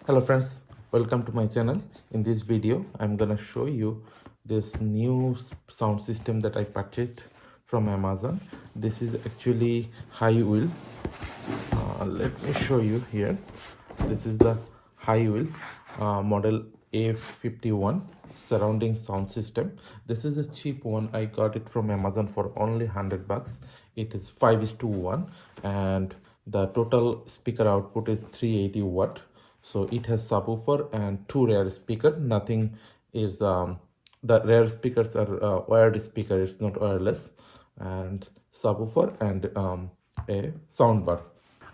Hello friends, welcome to my channel. In this video I'm gonna show you this new sound system that I purchased from Amazon. This is actually Hiwill. Let me show you here. This is the Hiwill model A51 surrounding sound system. This is a cheap one. I got it from Amazon for only $100. It is 5:1 and the total speaker output is 380 watt. So it has subwoofer and two rear speaker. Nothing is the rear speakers are wired speaker, it's not wireless, and subwoofer and a soundbar.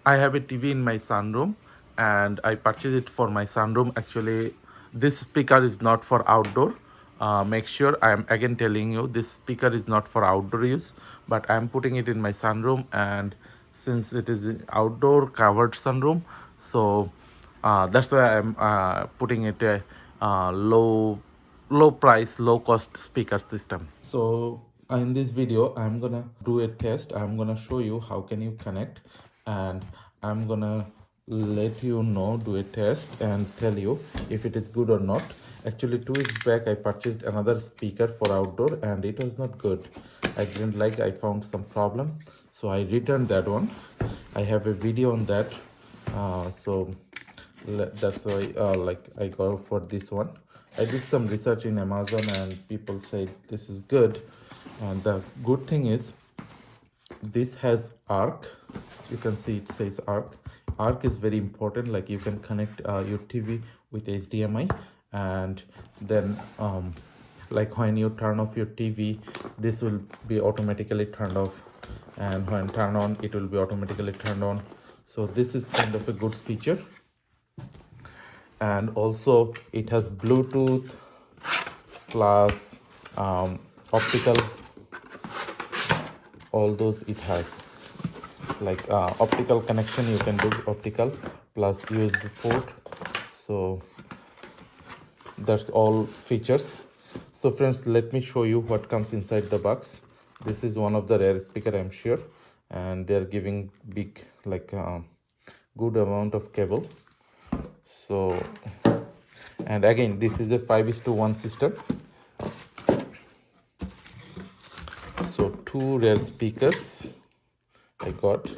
I have a TV in my sunroom and I purchased it for my sunroom. Actually, this speaker is not for outdoor. Make sure, I am again telling you, this speaker is not for outdoor use, but I am putting it in my sunroom, and since it is an outdoor covered sunroom, so that's why I am putting it a low price, low cost speaker system. So in this video I'm gonna do a test. I'm gonna show you how can you connect, and I'm gonna let you know, do a test and tell you if it is good or not. Actually 2 weeks back I purchased another speaker for outdoor and it was not good. I didn't like, I found some problem, so I returned that one. I have a video on that. So that's why I go for this one. I did some research in Amazon and people say this is good, and the good thing is this has eARC. You can see it says eARC. eARC is very important. Like you can connect your TV with HDMI, and then like when you turn off your TV, this will be automatically turned off, and when turn on, it will be automatically turned on. So this is kind of a good feature. And also it has Bluetooth plus optical, all those it has, like optical connection, you can do optical plus USB port. So that's all features. So friends, let me show you what comes inside the box. This is one of the rare speaker, I'm sure, and they're giving big, like good amount of cable. So, and again, this is a 5:1 system. So 2 rear speakers I got,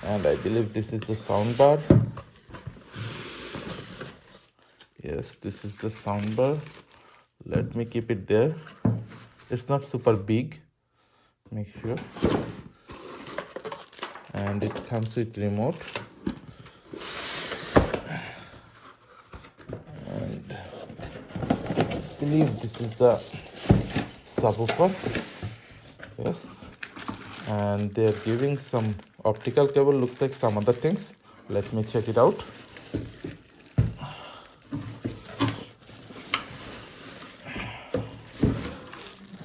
and I believe this is the soundbar. Yes, this is the soundbar. Let me keep it there. It's not super big, make sure. And it comes with remote. And I believe this is the subwoofer. Yes, and they're giving some optical cable, looks like some other things. Let me check it out.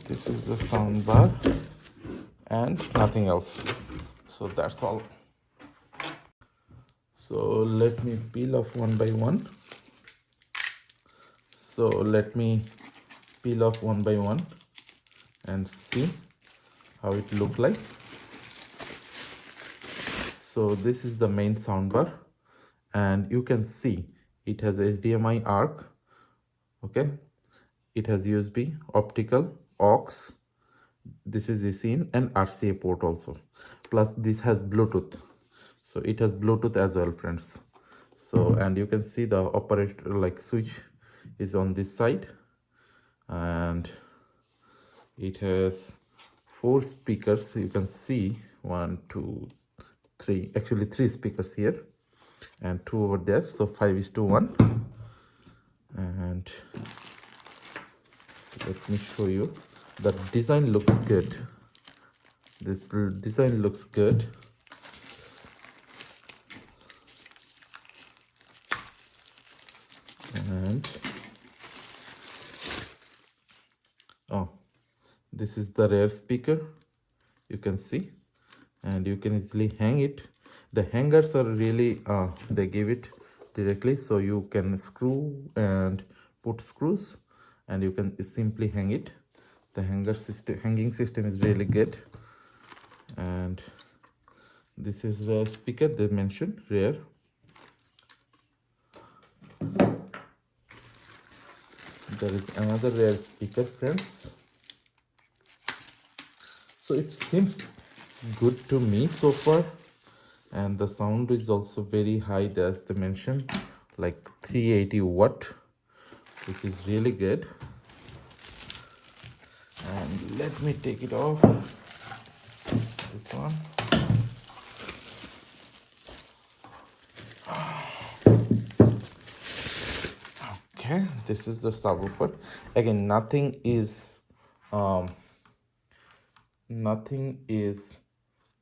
This is the sound bar and nothing else. So that's all. So let me peel off one by one. So let me peel off one by one and see how it look like. So this is the main soundbar, and you can see it has HDMI ARC. Okay, it has USB, optical, aux. This is eSIM and RCA port also. Plus this has Bluetooth. So it has Bluetooth as well, friends. So, and you can see the operator like switch is on this side, and it has 4 speakers. You can see 1, 2, 3, actually 3 speakers here and 2 over there. So 5:1. And let me show you. The design looks good. This design looks good. And oh, this is the rear speaker, you can see, and you can easily hang it. The hangers are really they give it directly, so you can screw and put screws, and you can simply hang it. The hanging system is really good. And this is rear speaker, they mentioned rear. there is another rare speaker, friends. So it seems good to me so far, and the sound is also very high, as they mentioned, like 380 watt, which is really good. And let me take it off, this one. Okay, this is the subwoofer. Again, nothing is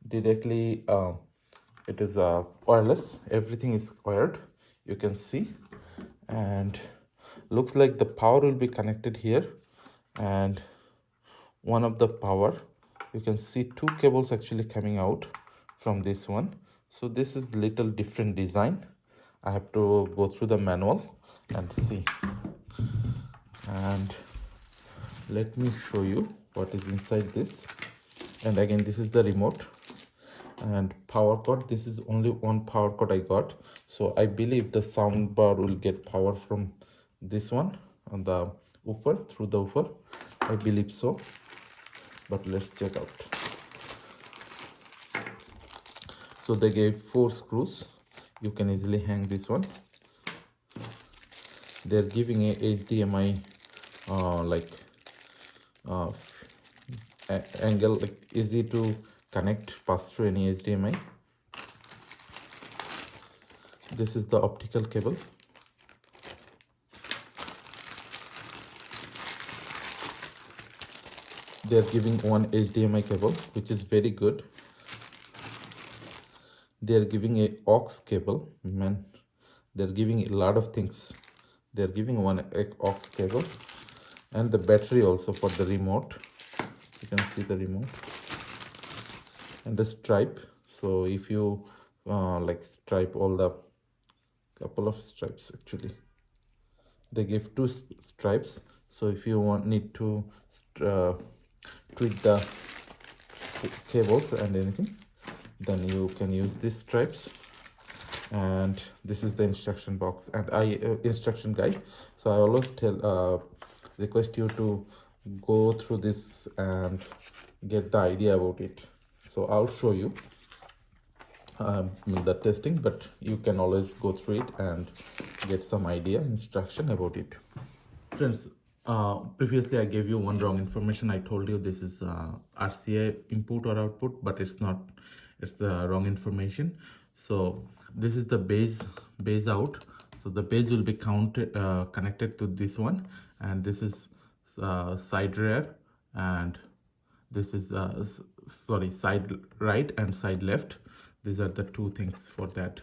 directly it is wireless. Everything is wired, you can see. And looks like the power will be connected here, and one of the power, you can see two cables actually coming out from this one. So this is little different design. I have to go through the manual and see. And let me show you what is inside this. And again, this is the remote and power cord. This is only one power cord I got, so I believe the sound bar will get power from this one on the woofer, through the woofer, I believe so, but let's check out. So they gave 4 screws, you can easily hang this one. They're giving a HDMI angle, like easy to connect, pass through any HDMI. This is the optical cable. They are giving one HDMI cable, which is very good. They are giving a aux cable. Man, they are giving a lot of things. They are giving one aux cable, and the battery also for the remote. You can see the remote and the stripe. So if you like stripe all the couple of stripes, actually they give 2 stripes. So if you need to tweak the cables and anything, then you can use these stripes. And this is the instruction box and instruction guide. So I always request you to go through this and get the idea about it. So I'll show you the testing, but you can always go through it and get some idea, instruction about it. Friends, previously I gave you one wrong information. I told you this is RCA input or output, but it's not. It's the wrong information. So this is the base out. So the base will be connected to this one, and this is side rear, and this is side right and side left. These are the 2 things for that.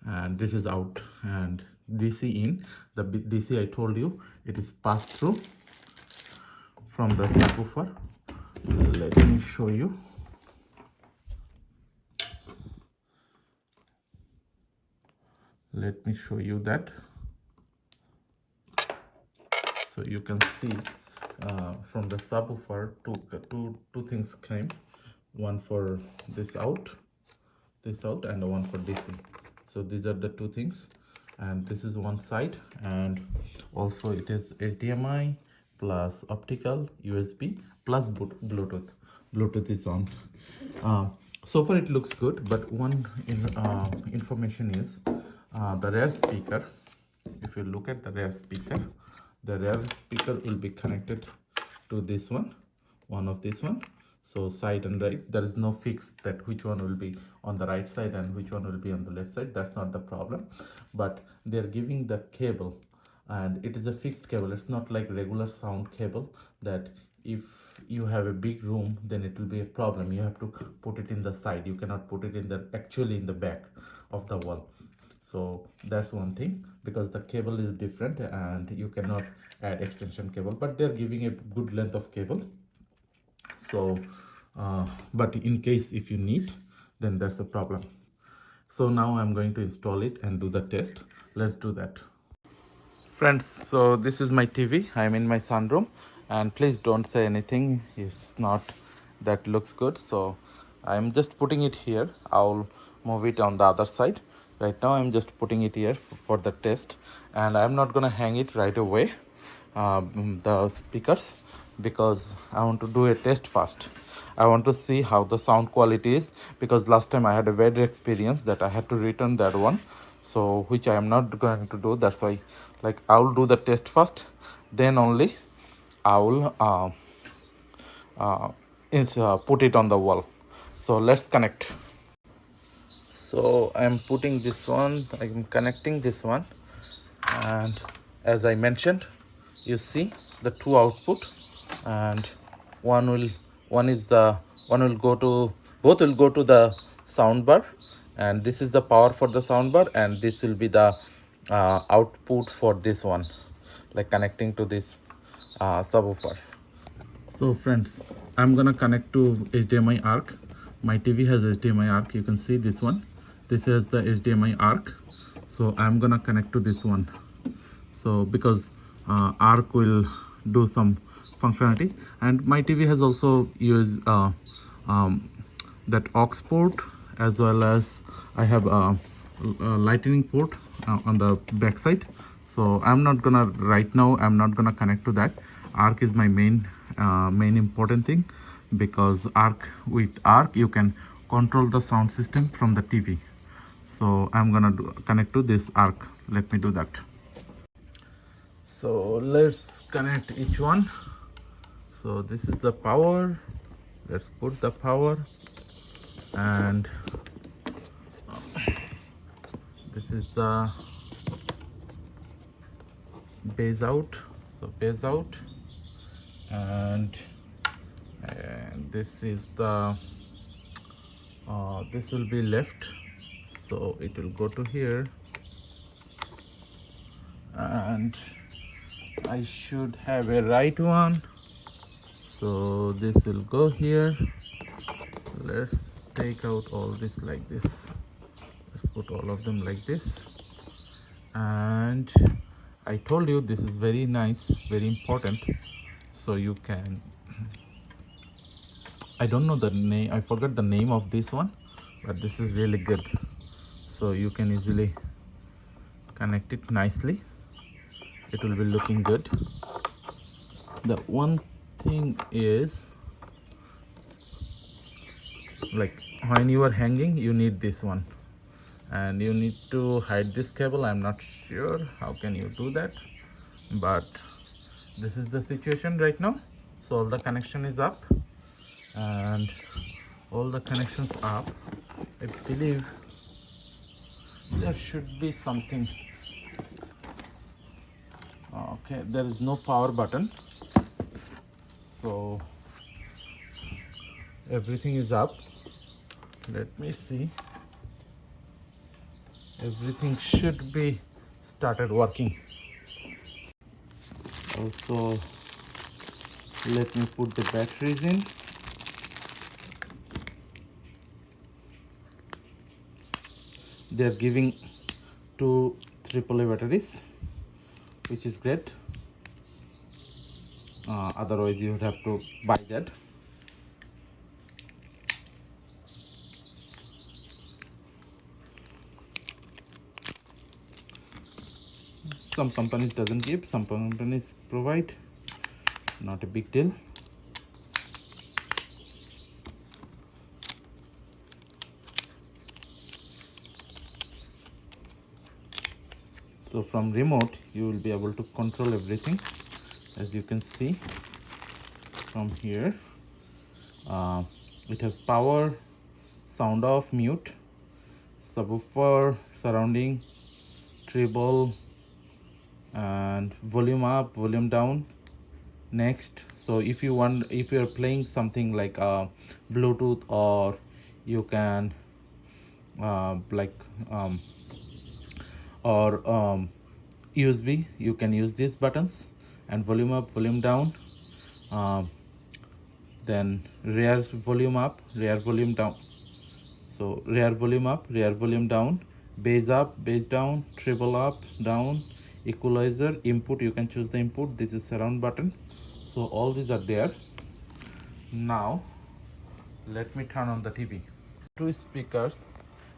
And this is out, and DC in. The DC, I told you, it is passed through from the subwoofer. Let me show you. Let me show you that. So you can see from the subwoofer two things came. One for this out, and one for DC. So these are the 2 things, and this is one side, and also it is HDMI plus optical, USB plus Bluetooth. Bluetooth is on. So far it looks good, but one information is the rear speaker. If you look at the rear speaker, the rear speaker will be connected to this one of this one. So side and right, there is no fix that which one will be on the right side and which one will be on the left side. That's not the problem, but they're giving the cable, and it is a fixed cable. It's not like regular sound cable that if you have a big room, then it will be a problem. You have to put it in the side. You cannot put it in the actually in the back of the wall. So that's one thing, because the cable is different and you cannot add extension cable, but they're giving a good length of cable. So but in case if you need, then that's the problem. So now I'm going to install it and do the test. Let's do that. Friends, so this is my TV. I'm in my sunroom, and please don't say anything. It's not that looks good. So I'm just putting it here. I'll move it on the other side. Right now I'm just putting it here for the test, and I'm not gonna hang it right away the speakers, because I want to do a test first. I want to see how the sound quality is, because last time I had a bad experience that I had to return that one, so which I am not going to do. That's why, like, I will do the test first, then only I will put it on the wall. So let's connect. So I'm putting this one, I'm connecting this one, and as I mentioned, you see the two output, and one will one is the one will go to both will go to the soundbar, and this is the power for the soundbar, and this will be the output for this one, like connecting to this subwoofer. So friends, I'm gonna connect to HDMI ARC. My TV has HDMI ARC. You can see this one. This is the HDMI ARC. So I'm gonna connect to this one. So because ARC will do some functionality, and my TV has also used that aux port, as well as I have a lightning port on the back side. So I'm not gonna right now, I'm not gonna connect to that. ARC is my main important thing, because with ARC you can control the sound system from the TV. So I'm gonna connect to this ARC. Let me do that. So let's connect each one. So this is the power. Let's put the power, and this is the base out. So base out, and this is the this will be left, so it will go to here, and I should have a right one, so this will go here. Let's take out all this like this. Let's put all of them like this. And I told you this is very nice, very important, so you can, I don't know the name, I forgot the name of this one, but this is really good, so you can easily connect it nicely. It will be looking good. The one thing is, like, when you are hanging, you need this one, and you need to hide this cable. I'm not sure how can you do that, but this is the situation right now. So all the connection is up, and all the connections up. I believe there should be something. Okay, there is no power button, so everything is up. Let me see. Everything should be started working. Also, let me put the batteries in. They are giving 2 AAA batteries, which is great. Otherwise you would have to buy that. Some companies doesn't give, some companies provide. Not a big deal. So from remote you will be able to control everything, as you can see from here. It has power, sound off, mute, subwoofer, surrounding, treble, and volume up, volume down. Next, so if you are playing something like Bluetooth, or you can USB, you can use these buttons, and volume up, volume down. Then rear volume up, rear volume down. So rear volume up, rear volume down, bass up, bass down, treble up, down, equalizer, input, you can choose the input. This is surround button. So all these are there. Now let me turn on the TV. 2 speakers,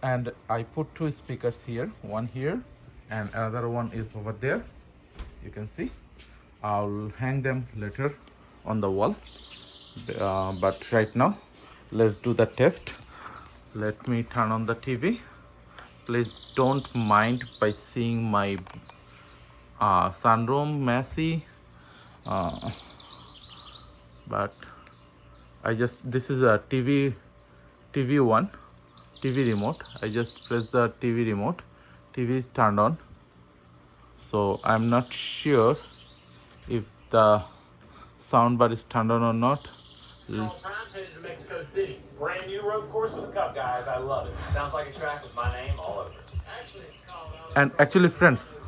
and I put 2 speakers here, one here and another one is over there. You can see I'll hang them later on the wall, but right now let's do the test. Let me turn on the TV. Please don't mind by seeing my sunroom messy, but this is a TV1 TV remote. I just press the TV remote. TV is turned on, so I'm not sure if the soundbar is turned on or not. Small Prime's headed to Mexico City. Brand new road course with the Cup guys. I love it. Sounds like a track with my name all over it. Actually, it's called. And actually, friends,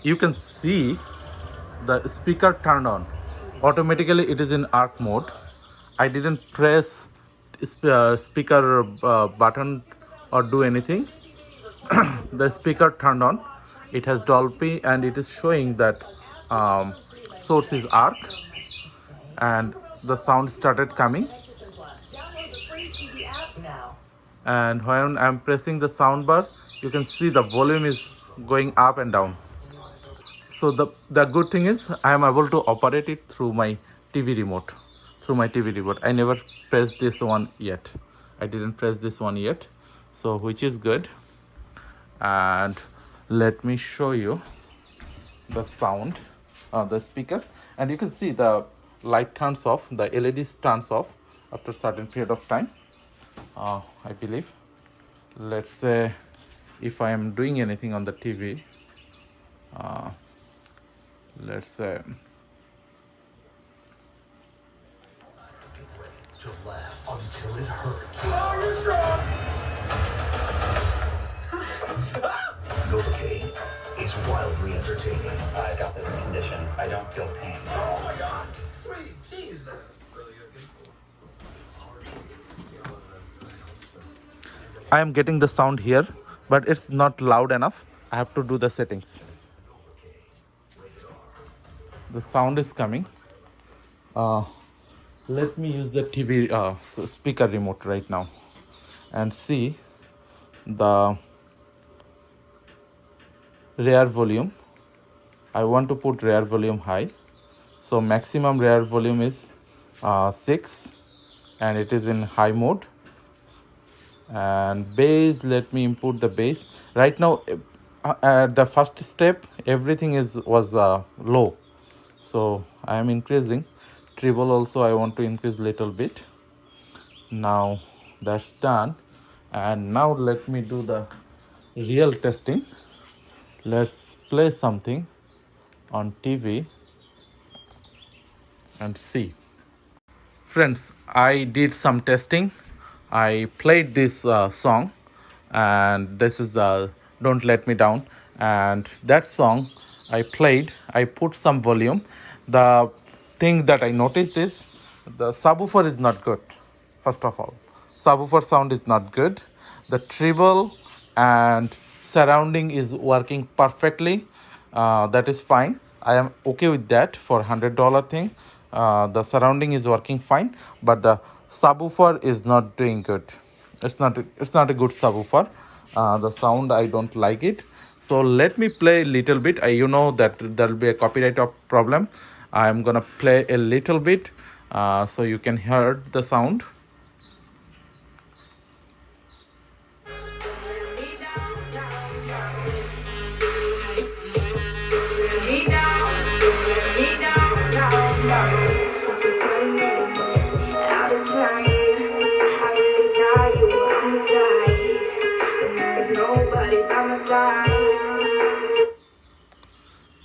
you can see the speaker turned on. Automatically, it is in eARC mode. I didn't press speaker button or do anything. The speaker turned on. It has Dolby and it is showing that source is eARC, and the sound started coming. And when I'm pressing the soundbar, you can see the volume is going up and down. So the good thing is I am able to operate it through my TV remote. I never pressed this one yet. I didn't press this one yet, so which is good. And let me show you the sound, the speaker, and you can see the light turns off, the LEDs turns off after a certain period of time, I believe. Let's say if I am doing anything on the TV, let's say To laugh until it hurts. Novocaine is wildly entertaining. I got this condition. I don't feel pain. Oh my god! Sweet Jesus! I am getting the sound here, but it's not loud enough. I have to do the settings. The sound is coming. Let me use the TV speaker remote right now and see the rear volume. I want to put rear volume high, so maximum rear volume is 6 and it is in high mode. And bass, let me input the bass. Right now at the first step everything was low, so I am increasing. Treble also I want to increase little bit. Now that's done, and now let me do the real testing. Let's play something on TV and see. Friends, I did some testing. I played this song, and this is the Don't Let Me Down, and that song I played, I put some volume. The thing that I noticed is the subwoofer is not good. First of all, subwoofer sound is not good. The treble and surrounding is working perfectly. That is fine. I am okay with that for $100 thing. The surrounding is working fine, but the subwoofer is not doing good. It's not a good subwoofer. The sound, I don't like it. So let me play a little bit. You know that there will be a copyright problem. I'm gonna play a little bit so you can hear the sound.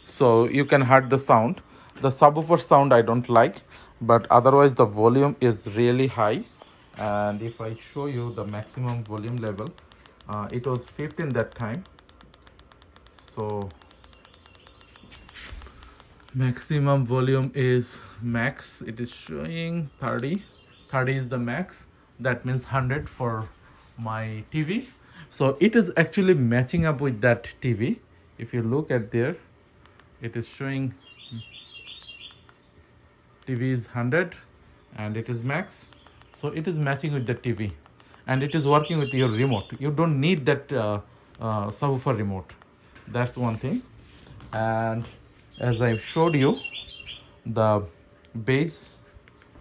So you can hear the sound. The subwoofer sound I don't like, but otherwise the volume is really high. And if I show you the maximum volume level, it was 15 that time. So maximum volume is max. It is showing 30. 30 is the max. That means 100 for my TV. So it is actually matching up with that TV. If you look at there, it is showing TV is 100 and it is max. So it is matching with the TV, and it is working with your remote. You don't need that subwoofer remote. That's one thing. And as I showed you, the bass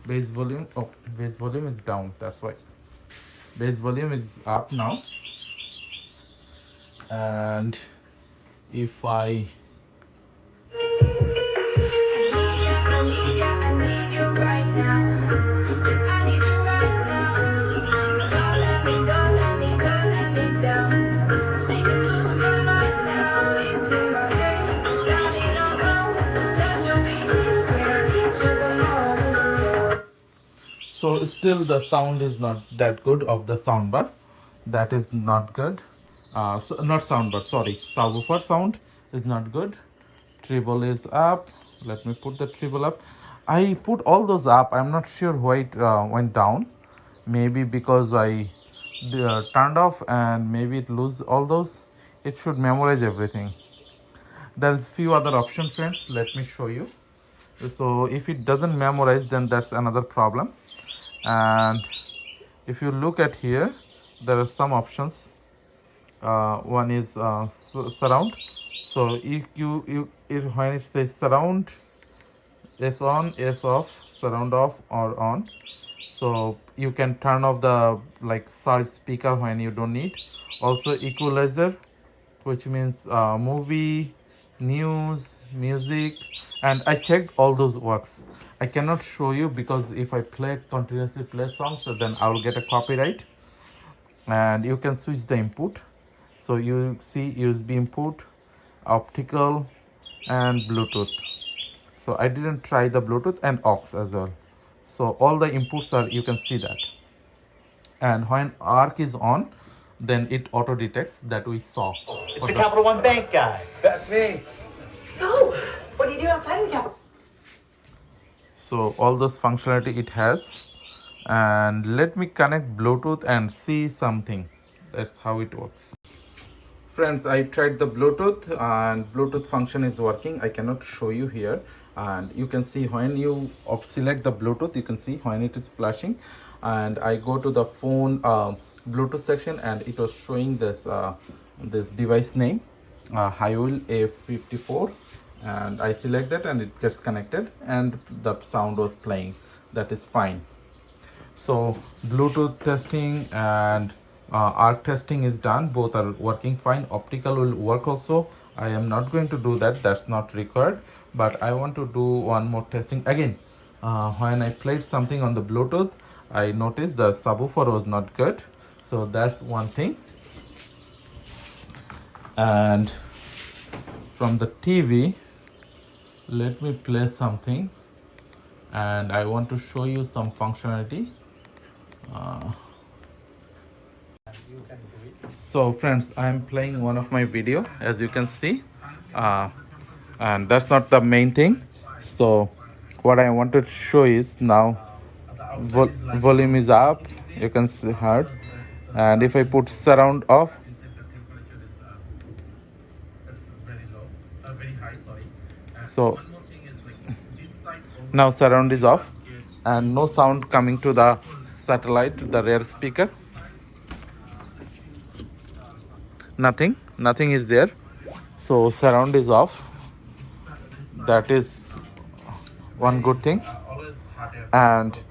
volume, oh, bass volume is down, that's why. Bass volume is up now. And if I so still the sound is not that good of the soundbar. That is not good. Not soundbar, sorry, subwoofer sound is not good. Treble is up. Let me put the treble up. I put all those up. I'm not sure why it went down. Maybe because I turned off, and maybe it lose all those. It should memorize everything. There's few other options, friends. Let me show you. So if it doesn't memorize, then that's another problem. And if you look at here, there are some options. One is surround. So if when it says surround, S on, S off, surround off or on, so you can turn off the like side speaker when you don't need. Also equalizer, which means movie, news, music, and I checked all those works. I cannot show you because if I continuously play songs, so then I will get a copyright. And you can switch the input. So you see USB input, optical, and Bluetooth. So I didn't try the Bluetooth and aux as well. So all the inputs are, you can see that. And when ARC is on, then it auto detects that we saw. It's the Capital One Bank guy. That's me. So, what do you do outside of the Capitol? So all those functionality it has. And let me connect Bluetooth and see something. That's how it works. Friends, I tried the Bluetooth and Bluetooth function is working. I cannot show you here. And you can see when you select the Bluetooth, you can see when it is flashing. And I go to the phone Bluetooth section, and it was showing this this device name, Hiwill A54. And I select that and it gets connected and the sound was playing. That is fine. So Bluetooth testing and ARC testing is done. Both are working fine. Optical will work also. I am not going to do that. That's not required. But I want to do one more testing again. When I played something on the Bluetooth, I noticed the subwoofer was not good. So that's one thing. And from the TV, let me play something. And I want to show you some functionality. So friends, I am playing one of my video, as you can see, and that's not the main thing. So what I wanted to show is now volume is up, you can see heard. And if I put surround off, so now surround is off and no sound coming to the satellite, the rear speaker. Nothing is there. So surround is off. That is one good thing. And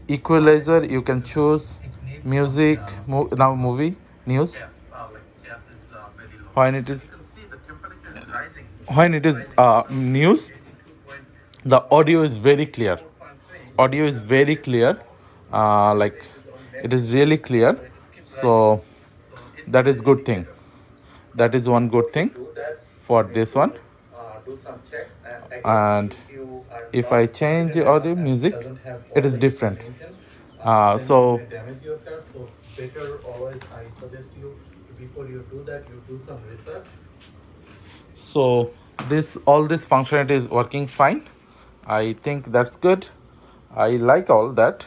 equalizer, you can choose music, now movie, news. When it is news, the audio is very clear. Like it is really clear. So that is good thing. That is one good thing for this one. And if I change the audio music, it is different. So better always, I suggest you, before you do that, you do some research. So all this functionality is working fine. I think that's good. I like all that.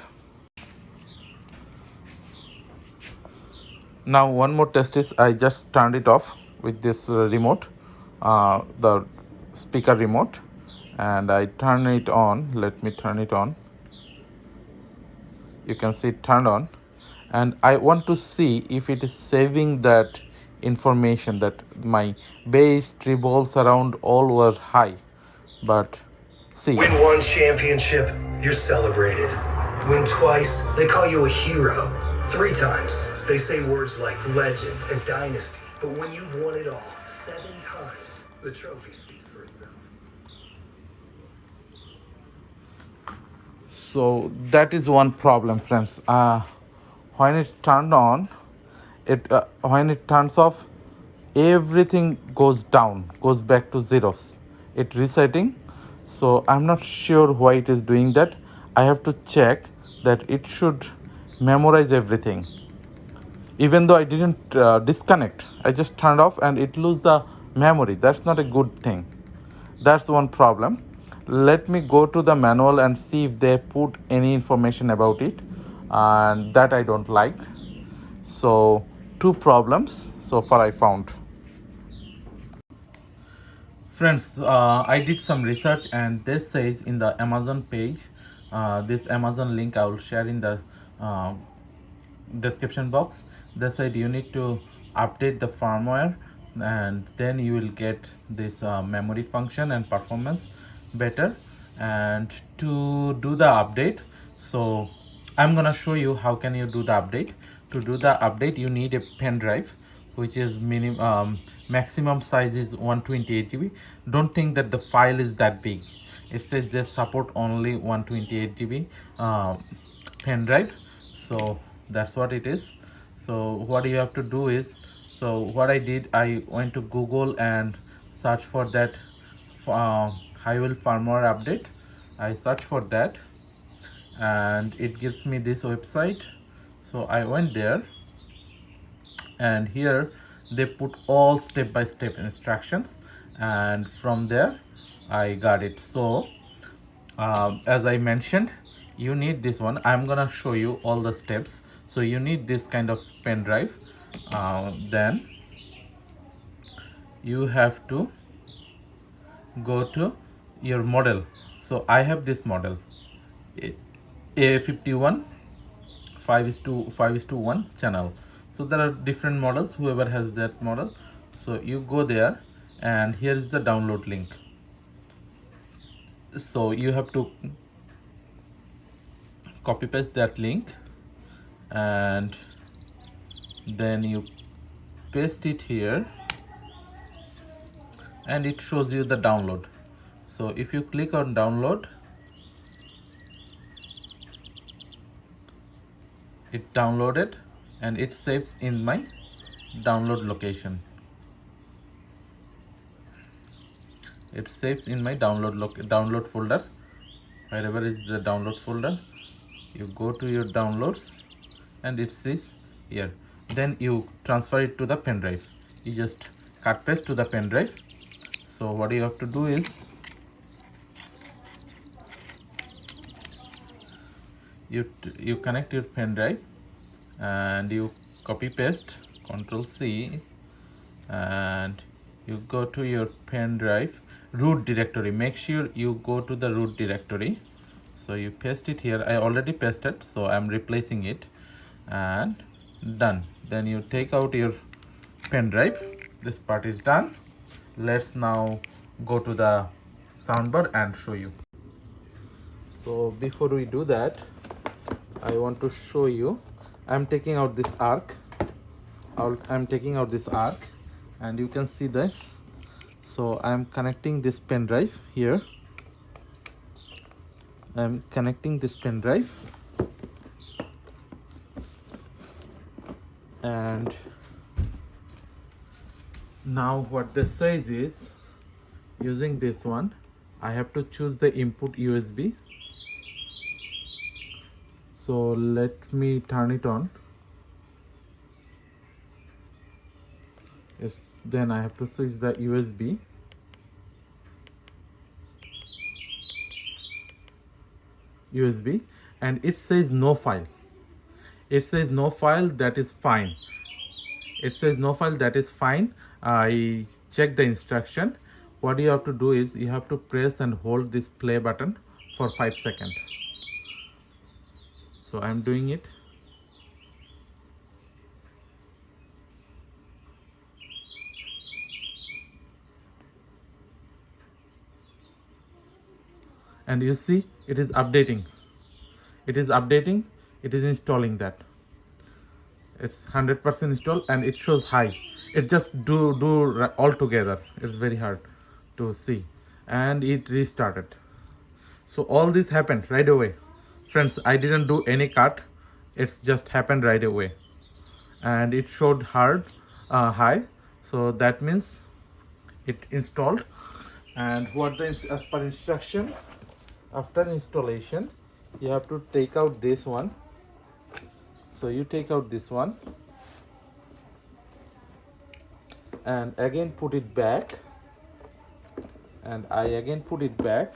Now one more test is, I just turned it off with this remote, the speaker remote, and I turn it on. Let me turn it on. You can see it turned on, and I want to see if it is saving that information that my bass, treble, surround all were high, but See, Win one championship, you're celebrated. Win twice, they call you a hero. 3 times, they say words like legend and dynasty. But when you've won it all 7 times, the trophy speaks for itself. so that is one problem, friends. When it's turned on, when it turns off, everything goes down, goes back to zeros. It resetting. So I'm not sure why it is doing that. I have to check that it should memorize everything. Even though I didn't disconnect, I just turned off and it lose the memory. That's not a good thing. That's one problem. Let me go to the manual and see if they put any information about it, and that I don't like. So 2 problems so far I found. Friends, I did some research and this says in the Amazon page, this Amazon link I will share in the uh, description box. They said you need to update the firmware and then you will get this memory function and performance better. And to do the update, so I'm gonna show you how can you do the update. To do the update, you need a pen drive which is maximum size is 128 GB. Don't think that the file is that big. It says they support only 128 GB pen drive, so that's what it is. So what you have to do is, so what I did, I went to Google and search for that Hiwill firmware update. I search for that and it gives me this website. So I went there and here they put all step-by-step instructions, and from there I got it. So as I mentioned, you need this one. I'm gonna show you all the steps. So you need this kind of pen drive. Then you have to go to your model. So I have this model A51 5:1 channel. So there are different models, whoever has that model. So you go there and here is the download link. So you have to copy paste that link and then you paste it here and it shows you the download. So if you click on download, it downloaded and it saves in my download location. It saves in my download folder. Wherever is the download folder, you go to your downloads and it says here. Then you transfer it to the pen drive. You just cut paste to the pen drive. So what you have to do is you connect your pen drive and you copy paste, Control C, and you go to your pen drive root directory. Make sure you go to the root directory. So you paste it here. I already pasted, so I'm replacing it and done. Then you take out your pen drive. This part is done. Let's now go to the soundbar and show you. So before we do that, I want to show you, I'm taking out this arc. I'm taking out this arc and you can see this. So I'm connecting this pen drive here. I'm connecting this pen drive and now what this says is, using this one I have to choose the input USB. So let me turn it on. Yes, then I have to switch the USB. And it says no file. It says no file, that is fine. It says no file, that is fine. I checked the instruction. What you have to do is you have to press and hold this play button for 5 seconds. So I'm doing it. and you see it is updating. It is updating. It is installing that. It's 100% installed and it shows high. It just do all together. It's very hard to see, and it restarted. So all this happened right away, friends. I didn't do any cut. It's just happened right away, and it showed high. So that means it installed. And what the as per instruction, after installation you have to take out this one. So you take out this one and again put it back, and I again put it back.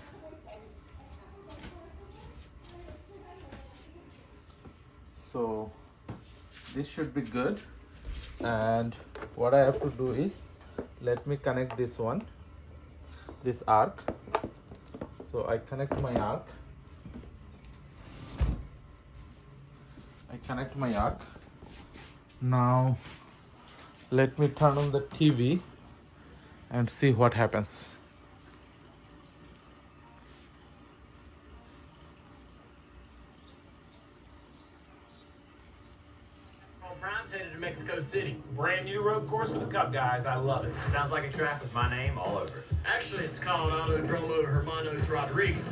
So this should be good. And what I have to do is, let me connect this one, this arc. So I connect my arc. Now let me turn on the TV and see what happens. Brown's headed to Mexico City. Brand new road course for the Cup guys. I love it. Sounds like a track with my name all over it. Actually, it's called Autodromo Hermanos Rodriguez.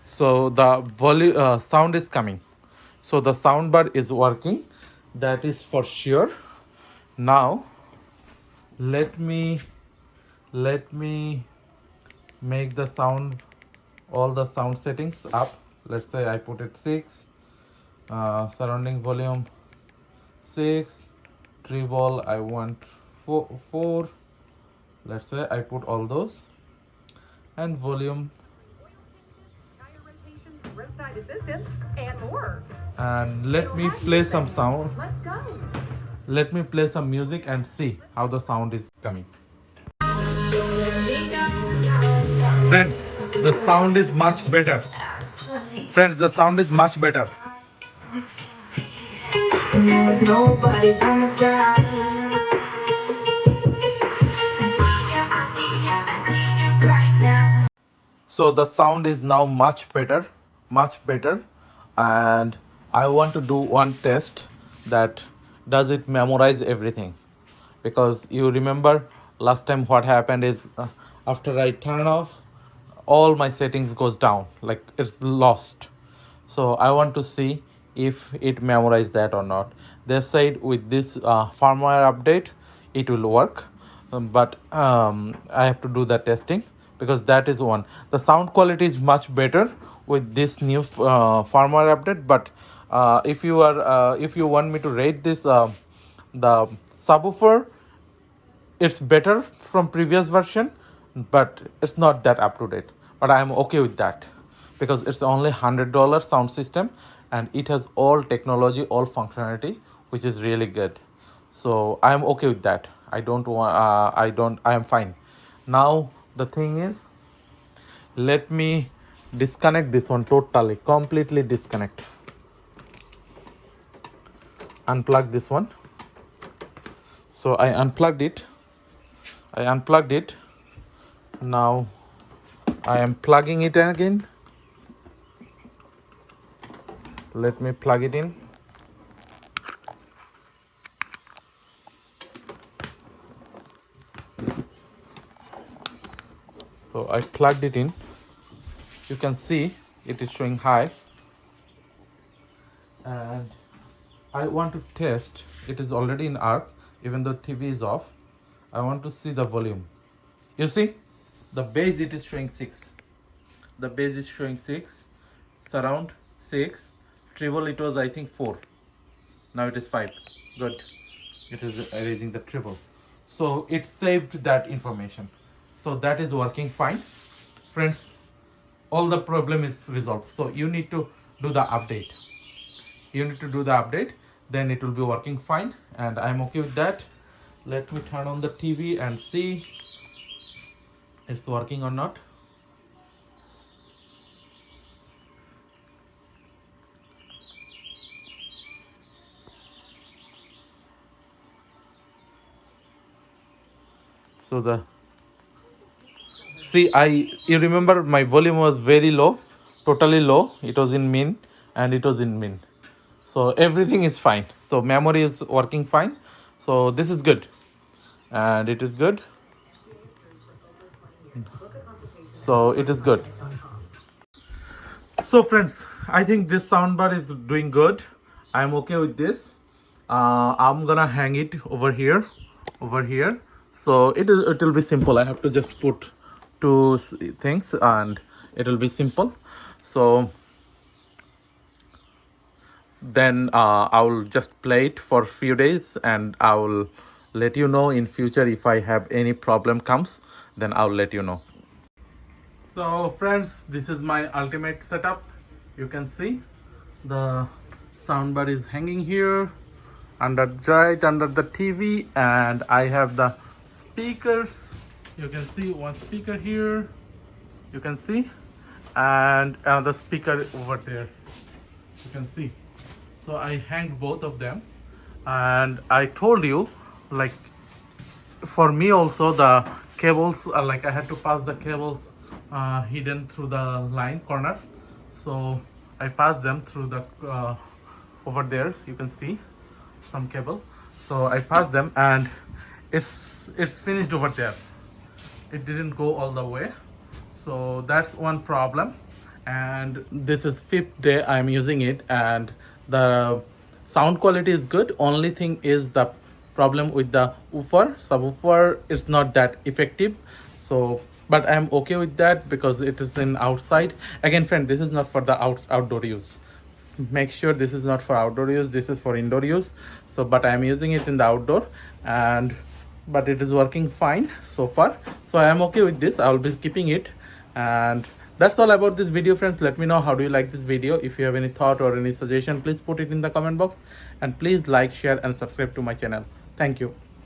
So the sound is coming. So the soundbar is working. That is for sure. Now let me make the sound, all the sound settings up. Let's say I put it 6, surrounding volume 6, treble I want 4. Let's say I put all those, and volume, Roadside assistance, and more. and let me play some sound. Let's go. Let me play some music and see how the sound is coming. Friends, the sound is much better. Friends, the sound is much better. There's nobody by my side. I need you right now. So the sound is now much better, and I want to do one test, that does it memorize everything. Because you remember last time what happened is, after I turn off, all my settings goes down, like it's lost. So I want to see if it memorized that or not. They said with this firmware update it will work, but I have to do the testing, because that is one. The sound quality is much better with this new firmware update. But if you want me to rate this, the subwoofer, it's better from previous version, but it's not that up to date. But I am okay with that, because it's only $100 sound system, and it has all technology, all functionality, which is really good. So I am okay with that. I am fine. Now the thing is, let me disconnect this one totally, completely disconnect, unplug this one. So I unplugged it. Now I am plugging it again. Let me plug it in. So I plugged it in. You can see it is showing high, and I want to test. It is already in arc, even though TV is off. I want to see the volume. You see, the bass, it is showing 6. The bass is showing 6, surround 6, treble it was I think 4. Now it is 5. Good. It is erasing the treble. So it saved that information. So that is working fine. Friends, all the problem is resolved. So you need to do the update. Then it will be working fine, and I'm okay with that. Let me turn on the TV and see it's working or not. So the See, you remember my volume was very low, totally low. It was in min and it was in min. So everything is fine. So memory is working fine. So this is good. And it is good. So it is good. So friends, I think this soundbar is doing good. I'm okay with this. I'm gonna hang it over here. So it will be simple. I have to just put two things and it will be simple. So then I will just play it for a few days and I will let you know in future if I have any problem comes, then I'll let you know. So friends, this is my ultimate setup. You can see the soundbar is hanging here right under the TV, and I have the speakers. You can see one speaker here, you can see, and another speaker over there, you can see. So I hanged both of them, and I told you, like, for me also the cables are like I had to pass the cables hidden through the line corner. So I passed them through the over there, you can see some cable. So I passed them and it's finished over there. It didn't go all the way. So that's one problem. And this is 5th day I'm using it, and the sound quality is good. Only thing is the problem with the subwoofer is not that effective. So but I'm okay with that because it is in outside. Again friend, this is not for the outdoor use. Make sure this is not for outdoor use, this is for indoor use. So but I'm using it in the outdoor, and but it is working fine so far. So I am okay with this. I will be keeping it. And that's all about this video friends. Let me know how do you like this video. If you have any thought or any suggestion, please put it in the comment box, and please like, share and subscribe to my channel. Thank you.